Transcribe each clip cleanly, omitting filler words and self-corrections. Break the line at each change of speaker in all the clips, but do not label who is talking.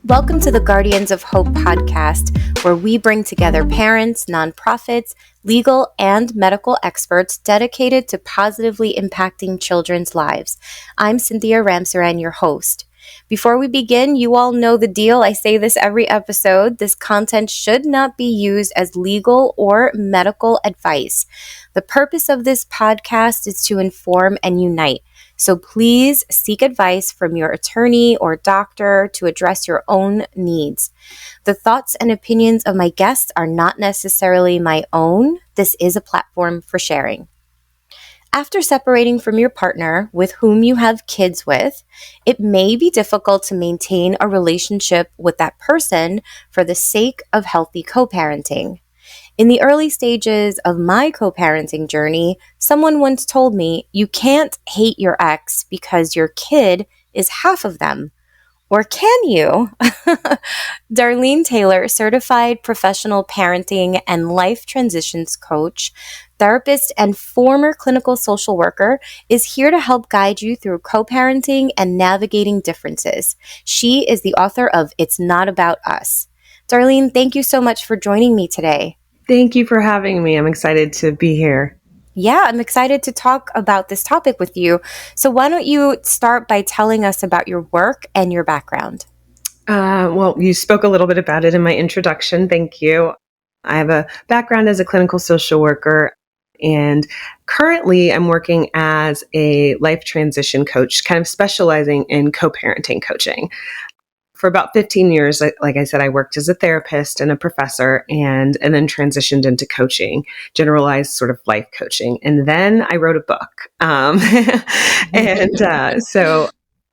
Welcome to the Guardians of Hope podcast, where we bring together parents, nonprofits, legal, and medical experts dedicated to positively impacting children's lives. I'm Cynthia Ramsaran, your host. Before we begin, you all know the deal. I say this every episode. This content should not be used as legal or medical advice. The purpose of this podcast is to inform and unite. So please seek advice from your attorney or doctor to address your own needs. The thoughts and opinions of my guests are not necessarily my own. This is a platform for sharing. After separating from your partner with whom you have kids with, it may be difficult to maintain a relationship with that person for the sake of healthy co-parenting. In the early stages of my co-parenting journey, someone once told me, you can't hate your ex because your kid is half of them. Or can you? Darlene Taylor, certified professional parenting and life transitions coach, therapist, and former clinical social worker, is here to help guide you through co-parenting and navigating differences. She is the author of It's Not About Us. Darlene, thank you so much for joining me today.
Thank you for having me. I'm excited to be here.
Yeah, I'm excited to talk about this topic with you. So why don't you start by telling us about your work and your background?
Well, you spoke a little bit about it in my introduction. Thank you. I have a background as a clinical social worker, and currently I'm working as a life transition coach, kind of specializing in co-parenting coaching. For about 15 years, like I said, I worked as a therapist and a professor and then transitioned into coaching, generalized sort of life coaching. And then I wrote a book. So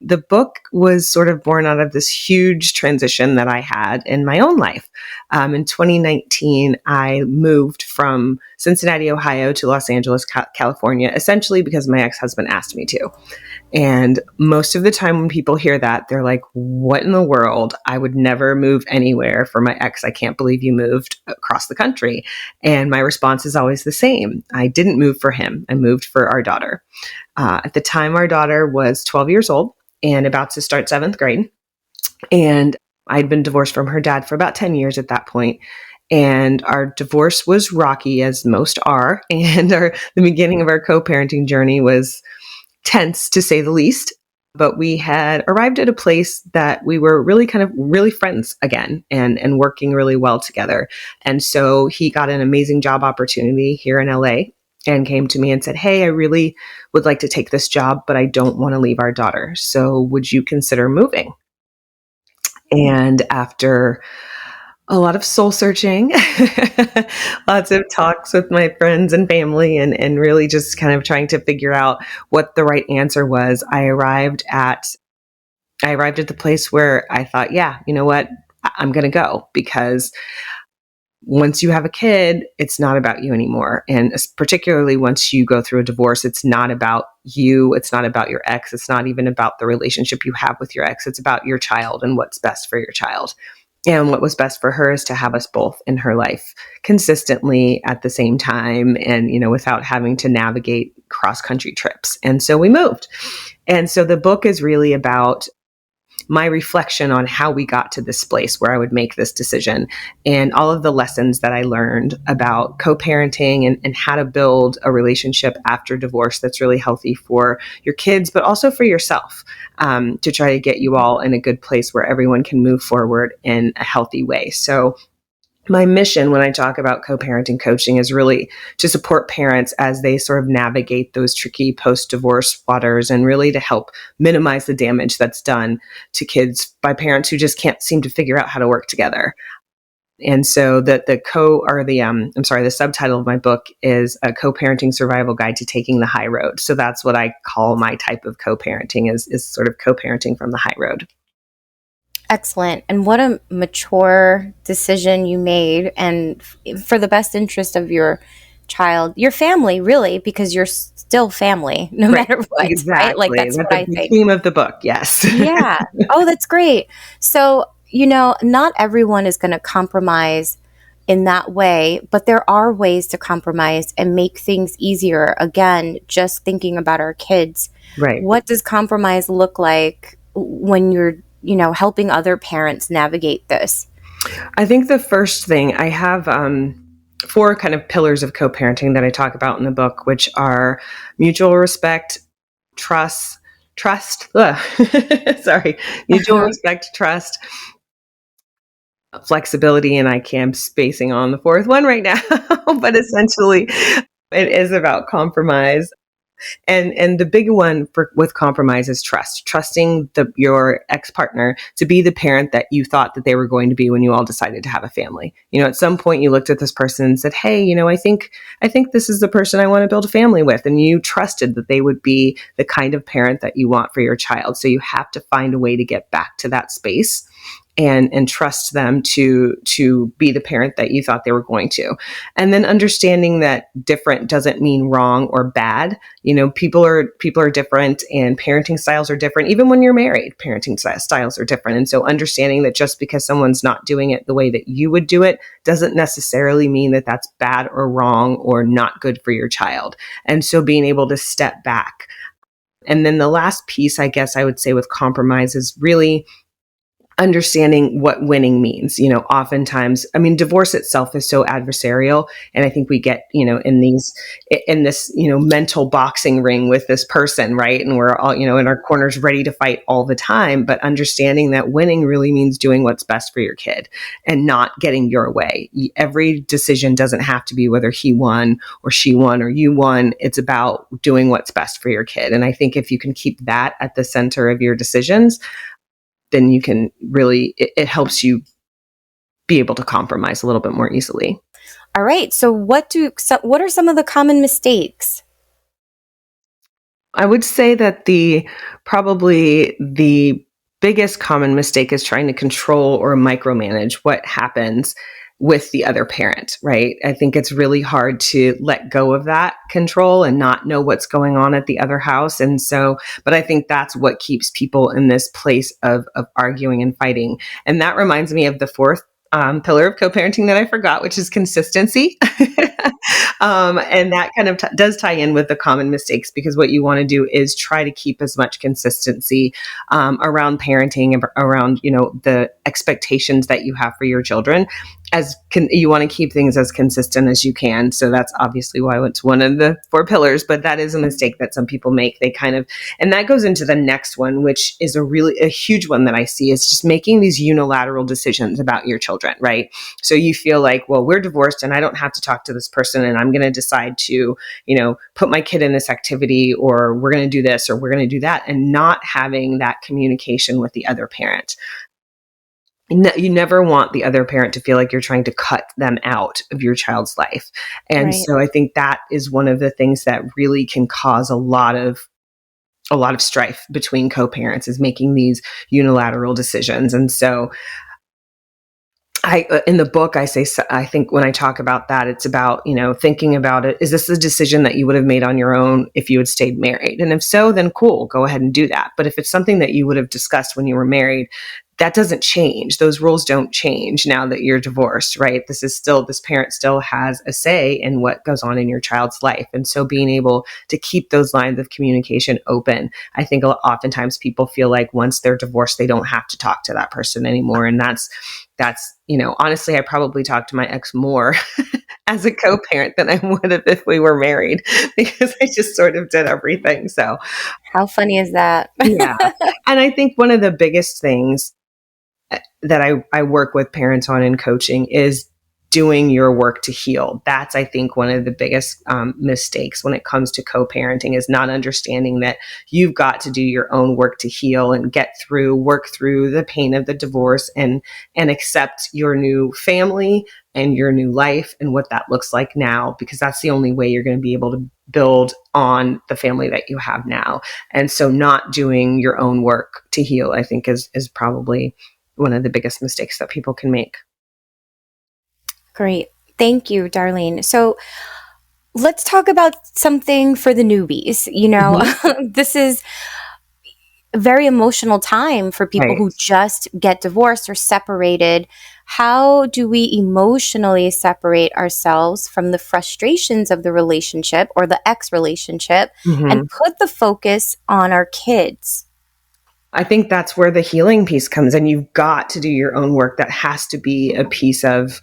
the book was sort of born out of this huge transition that I had in my own life. In 2019, I moved from Cincinnati, Ohio to Los Angeles, California, essentially because my ex-husband asked me to. And most of the time when people hear that, they're like, what in the world? I would never move anywhere for my ex. I can't believe you moved across the country. And my response is always the same. I didn't move for him. I moved for our daughter. At the time, our daughter was 12 years old and about to start 7th grade. And I'd been divorced from her dad for about 10 years at that point. And our divorce was rocky, as most are. And the beginning of our co-parenting journey was tense, to say the least. But we had arrived at a place that we were really friends again and working really well together. And so he got an amazing job opportunity here in LA and came to me and said, hey, I really would like to take this job, but I don't want to leave our daughter. So would you consider moving? And after a lot of soul searching, lots of talks with my friends and family, and really just kind of trying to figure out what the right answer was, I arrived at the place where I thought, yeah, you know what, I'm going to go, because once you have a kid, it's not about you anymore. And particularly once you go through a divorce, it's not about you. It's not about your ex. It's not even about the relationship you have with your ex. It's about your child and what's best for your child. And what was best for her is to have us both in her life consistently at the same time and, without having to navigate cross-country trips. And so we moved. And so the book is really about my reflection on how we got to this place where I would make this decision and all of the lessons that I learned about co-parenting and how to build a relationship after divorce that's really healthy for your kids, but also for yourself, to try to get you all in a good place where everyone can move forward in a healthy way. So my mission when I talk about co-parenting coaching is really to support parents as they sort of navigate those tricky post-divorce waters and really to help minimize the damage that's done to kids by parents who just can't seem to figure out how to work together. And so the subtitle of my book is A Co-Parenting Survival Guide to Taking the High Road. So that's what I call my type of co-parenting is sort of co-parenting from the high road.
Excellent. And what a mature decision you made, and for the best interest of your child, your family, really, because you're still family, no matter what.
Exactly.
Right? Like that's what I think.
The theme of the book, yes.
Yeah. Oh, that's great. So, not everyone is going to compromise in that way, but there are ways to compromise and make things easier. Again, just thinking about our kids.
Right.
What does compromise look like when you're helping other parents navigate this?
I think the first thing I have, four kind of pillars of co-parenting that I talk about in the book, which are mutual respect, trust, sorry, mutual respect, trust, flexibility, and I am spacing on the fourth one right now, but essentially it is about compromise. And the big one with compromise is trusting your ex-partner to be the parent that you thought that they were going to be when you all decided to have a family. At some point you looked at this person and said, hey, I think this is the person I want to build a family with. And you trusted that they would be the kind of parent that you want for your child. So you have to find a way to get back to that space and trust them to be the parent that you thought they were going to. And then understanding that different doesn't mean wrong or bad. People are different, and parenting styles are different. Even when you're married, parenting styles are different. And so understanding that just because someone's not doing it the way that you would do it doesn't necessarily mean that that's bad or wrong or not good for your child. And so being able to step back. And then the last piece, I guess I would say, with compromise is really understanding what winning means. Oftentimes, divorce itself is so adversarial. And I think we get, in this, mental boxing ring with this person, right? And we're all, in our corners ready to fight all the time. But understanding that winning really means doing what's best for your kid and not getting your way. Every decision doesn't have to be whether he won or she won or you won. It's about doing what's best for your kid. And I think if you can keep that at the center of your decisions, then you can really, it helps you be able to compromise a little bit more easily.
All right. So what are some of the common mistakes?
I would say that probably the biggest common mistake is trying to control or micromanage what happens with the other parent, right? I think it's really hard to let go of that control and not know what's going on at the other house. And so, but I think that's what keeps people in this place of arguing and fighting. And that reminds me of the fourth pillar of co-parenting that I forgot, which is consistency. And that kind of does tie in with the common mistakes, because what you want to do is try to keep as much consistency around parenting, around, the expectations that you have for your children. You want to keep things as consistent as you can. So that's obviously why it's one of the four pillars, but that is a mistake that some people make. And that goes into the next one, which is a huge one that I see, is just making these unilateral decisions about your children, right? So you feel like, well, we're divorced and I don't have to talk to this person, and I'm going to decide to, put my kid in this activity, or we're going to do this, or we're going to do that, and not having that communication with the other parent. You never want the other parent to feel like you're trying to cut them out of your child's life. And
Right.
So I think that is one of the things that really can cause a lot of strife between co-parents, is making these unilateral decisions. And so in the book, I think when I talk about that, it's about, thinking about it. Is this a decision that you would have made on your own if you had stayed married? And if so, then cool, go ahead and do that. But if it's something that you would have discussed when you were married, that doesn't change. Those rules don't change now that you're divorced, right? This parent still has a say in what goes on in your child's life. And so being able to keep those lines of communication open, I think oftentimes people feel like once they're divorced, they don't have to talk to that person anymore. And that's, honestly, I probably talked to my ex more as a co-parent than I would have if we were married, because I just sort of did everything. So
How funny is that?
yeah. And I think one of the biggest things that I work with parents on in coaching is doing your work to heal. That's, I think, one of the biggest mistakes when it comes to co-parenting, is not understanding that you've got to do your own work to heal and work through the pain of the divorce, and accept your new family and your new life and what that looks like now, because that's the only way you're going to be able to build on the family that you have now. And so not doing your own work to heal, I think, is probably one of the biggest mistakes that people can make.
Great. Thank you, Darlene. So let's talk about something for the newbies. This is a very emotional time for people
Right.
who just get divorced or separated. How do we emotionally separate ourselves from the frustrations of the relationship or the ex relationship
Mm-hmm.
and put the focus on our kids?
I think that's where the healing piece comes in. You've got to do your own work. That has to be a piece of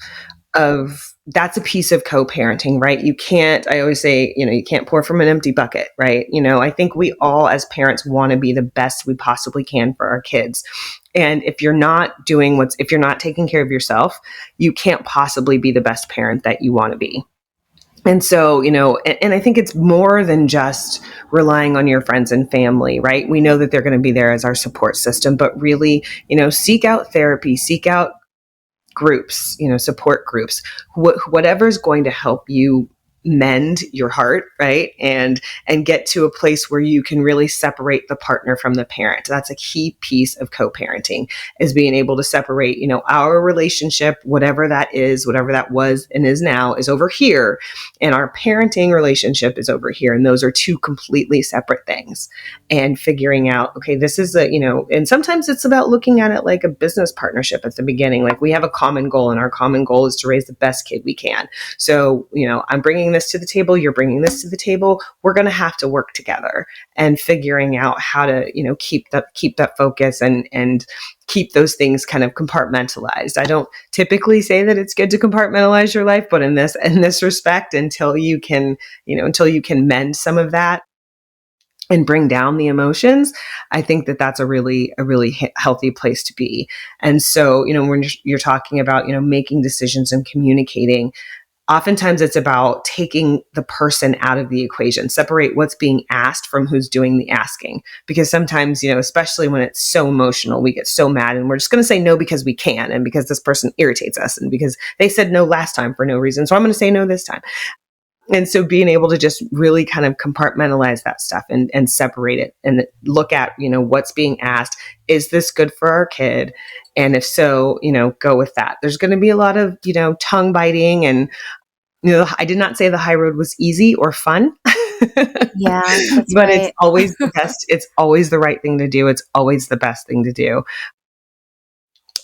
that's a piece of co-parenting, right? You can't, I always say, you can't pour from an empty bucket, right? I think we all as parents want to be the best we possibly can for our kids. And if you're not if you're not taking care of yourself, you can't possibly be the best parent that you want to be. And so, and I think it's more than just relying on your friends and family, right? We know that they're going to be there as our support system, but really, seek out therapy, seek out groups, support groups, whatever is going to help you mend your heart, right? And get to a place where you can really separate the partner from the parent. That's a key piece of co-parenting, is being able to separate, our relationship, whatever that is, whatever that was and is now, is over here, and our parenting relationship is over here. And those are two completely separate things. And figuring out, okay, this is and sometimes it's about looking at it like a business partnership at the beginning. Like, we have a common goal, and our common goal is to raise the best kid we can. So, I'm bringing this to the table, you're bringing this to the table. We're going to have to work together, and figuring out how to, keep that focus and keep those things kind of compartmentalized. I don't typically say that it's good to compartmentalize your life, but in this respect, until you can mend some of that and bring down the emotions, I think that that's a really healthy place to be. And so, when you're talking about, making decisions and communicating, oftentimes it's about taking the person out of the equation, separate what's being asked from who's doing the asking. Because sometimes, especially when it's so emotional, we get so mad and we're just going to say no because we can, and because this person irritates us, and because they said no last time for no reason, so I'm going to say no this time. And so being able to just really kind of compartmentalize that stuff and separate it and look at, what's being asked. Is this good for our kid? And if so, go with that. There's going to be a lot of, tongue biting, and, I did not say the high road was easy or fun.
Yeah, that's
but
right.
it's always the best. It's always the right thing to do. It's always the best thing to do.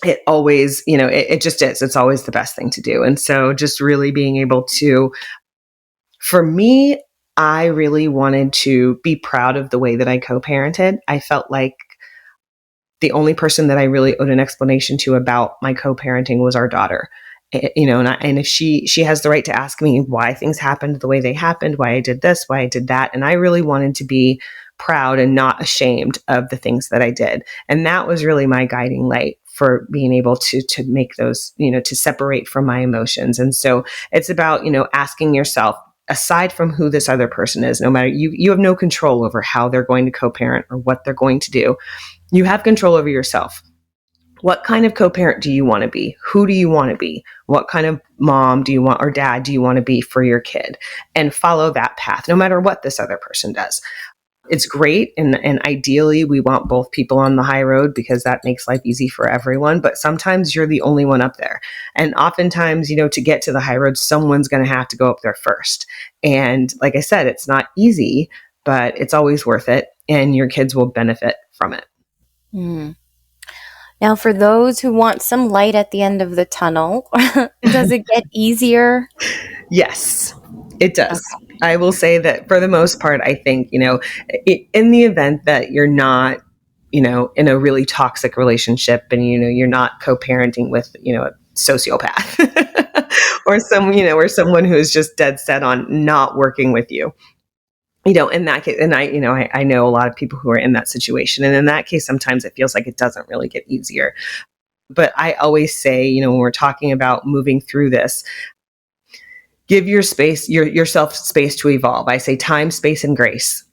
It always, it just is. It's always the best thing to do. And so just really being able to, for me, I really wanted to be proud of the way that I co-parented. I felt like the only person that I really owed an explanation to about my co-parenting was our daughter. And if she has the right to ask me why things happened the way they happened, why I did this, why I did that. And I really wanted to be proud and not ashamed of the things that I did. And that was really my guiding light for being able to make those, to separate from my emotions. And so it's about, asking yourself, aside from who this other person is, no matter, you have no control over how they're going to co-parent or what they're going to do. You have control over yourself. What kind of co-parent do you want to be? Who do you want to be? What kind of mom do you want, or dad do you want to be for your kid? And follow that path, no matter what this other person does. It's great. And ideally, we want both people on the high road, because that makes life easy for everyone. But sometimes you're the only one up there. And oftentimes, to get to the high road, someone's going to have to go up there first. And like I said, it's not easy, but it's always worth it. And your kids will benefit from it.
Mm. Now, for those who want some light at the end of the tunnel, does it get easier?
Yes, it does.
Okay.
I will say that for the most part, I think, in the event that you're not, in a really toxic relationship, and, you're not co-parenting with, a sociopath or or someone who is just dead set on not working with you. In that case, and I know a lot of people who are in that situation. And in that case, sometimes it feels like it doesn't really get easier. But I always say, when we're talking about moving through this, give yourself space to evolve. I say time, space, and grace.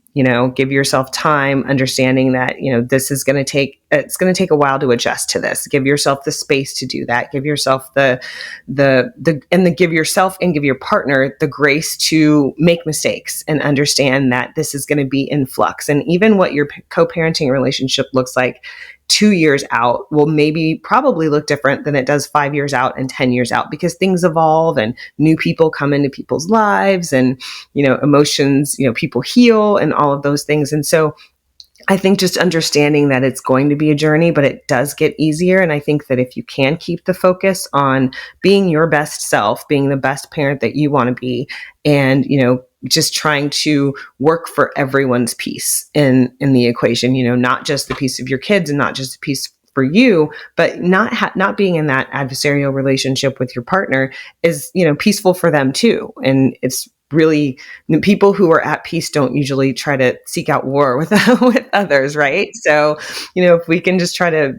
Give yourself time, understanding that, this is going to take a while to adjust to this. Give yourself the space to do that. Give yourself give yourself and give your partner the grace to make mistakes, and understand that this is going to be in flux. And even what your co-parenting relationship looks like 2 years out will probably look different than it does 5 years out and 10 years out, because things evolve and new people come into people's lives, and, emotions, people heal, and all of those things. And so I think just understanding that it's going to be a journey, but it does get easier. And I think that if you can keep the focus on being your best self, being the best parent that you want to be, and, just trying to work for everyone's piece in the equation, not just the piece of your kids and not just a piece for you, but not being in that adversarial relationship with your partner is, peaceful for them too. And it's really, the people who are at peace don't usually try to seek out war with with others, right? So, if we can just try to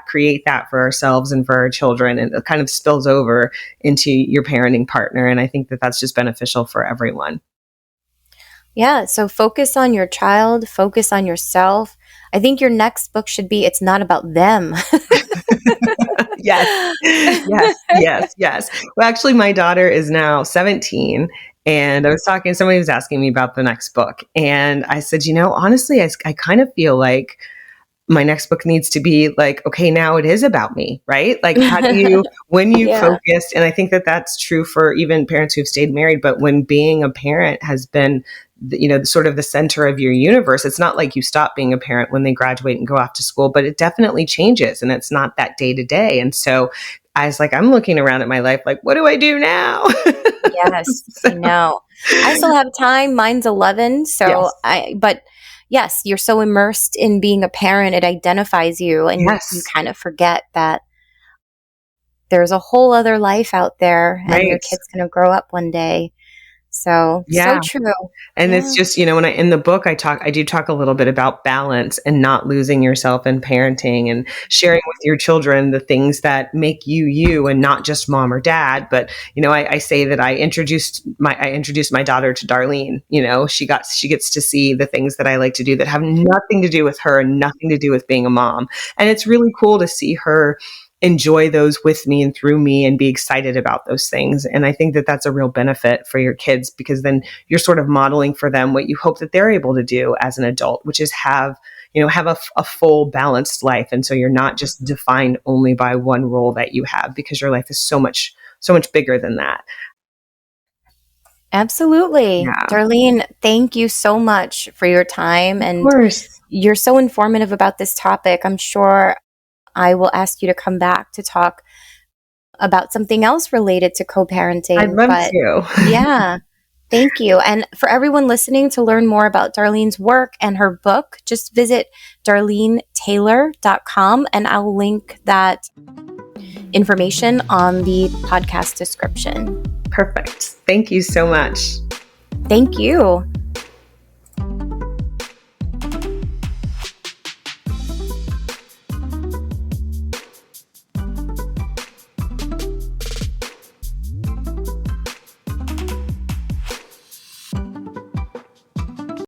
create that for ourselves and for our children, and it kind of spills over into your parenting partner. And I think that that's just beneficial for everyone.
Yeah. So focus on your child, focus on yourself. I think your next book should be It's Not About Them.
Yes, yes, yes, yes. Well, actually, my daughter is now 17. And somebody was asking me about the next book. And I said, honestly, I kind of feel like my next book needs to be like, okay, now it is about me, right? Like, how do you, when you
Yeah.
focused, and I think that that's true for even parents who've stayed married, but when being a parent has been, sort of the center of your universe, it's not like you stop being a parent when they graduate and go off to school, but it definitely changes, and it's not that day to day. And so I was like, I'm looking around at my life, like, what do I do now?
Yes, I know. I still have time. Mine's 11.
Yes.
But yes, you're so immersed in being a parent, it identifies you, and
Yes.
you kind of forget that there's a whole other life out there, and your
Right.
kid's going to grow up one day. So
Yeah.
true.
And
Yeah.
it's just, when in the book, I do talk a little bit about balance and not losing yourself in parenting, and sharing with your children the things that make you you, and not just mom or dad. But, I say that I introduced my daughter to Darlene. She gets to see the things that I like to do that have nothing to do with her and nothing to do with being a mom. And it's really cool to see her enjoy those with me and through me, and be excited about those things. And I think that that's a real benefit for your kids, because then you're sort of modeling for them what you hope that they're able to do as an adult, which is have a full balanced life. And so you're not just defined only by one role that you have, because your life is so much bigger than that.
Absolutely.
Yeah.
Darlene, thank you so much for your time.
Of
And
course.
you're so informative about this topic. I'm sure I will ask you to come back to talk about something else related to co-parenting.
I'd love
But
to.
yeah, thank you. And for everyone listening, to learn more about Darlene's work and her book, just visit darlenetaylor.com, and I'll link that information on the podcast description.
Perfect. Thank you so much.
Thank you.